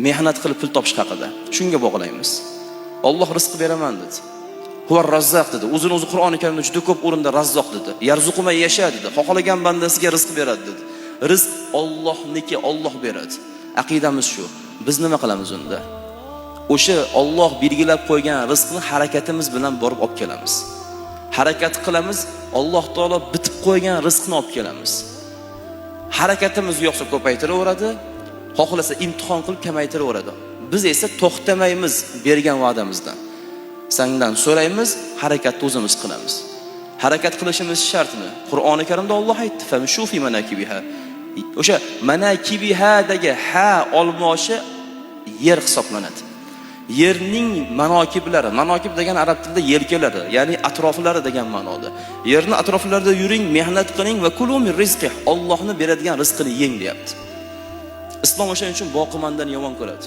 mehnat qilib pul topish haqida. Shunga bog'laymiz. Alloh rizq beraman dedi. Huvar Razzoq dedi. O'zini Qur'oni Karimda juda ko'p o'rinda Razzoq dedi. Yarzuquma yasha dedi. Xohlagan bandasiga rizq beradi dedi. Rizq Allohniki, Alloh beradi. Aqidamiz shu. Biz nima qilamiz unda? O'sha Alloh belgilab qo'ygan rizqni harakatimiz bilan borib olib kelamiz. Harakat qilamiz, Alloh taolo bitib qo'ygan rizqni olib kelamiz. Harakatimiz yo'qsa ko'paytiraveradi, xohlasa imtihon qilib kamaytiraveradi. Biz esa to'xtamaymiz bergan va'damizdan. Sendan so'raymiz, harakatni o'zimiz qilamiz. Harakat qilishimiz shartmi? Qur'oni Karimda Alloh aytdi: "Famshu fi manakibiha." O'sha manakibihadagi ha olmoshi yer hisoblanadi. Yerning manokiblari, manokib degan arab tilida yelkalari, ya'ni atroflari degan ma'noda. Yerni atroflarida yuring, mehnat qiling va kulu min rizqih. Allohning beradigan rizqini yeng deyapti. Islom o'shaning uchun boqimandan yomon ko'radi.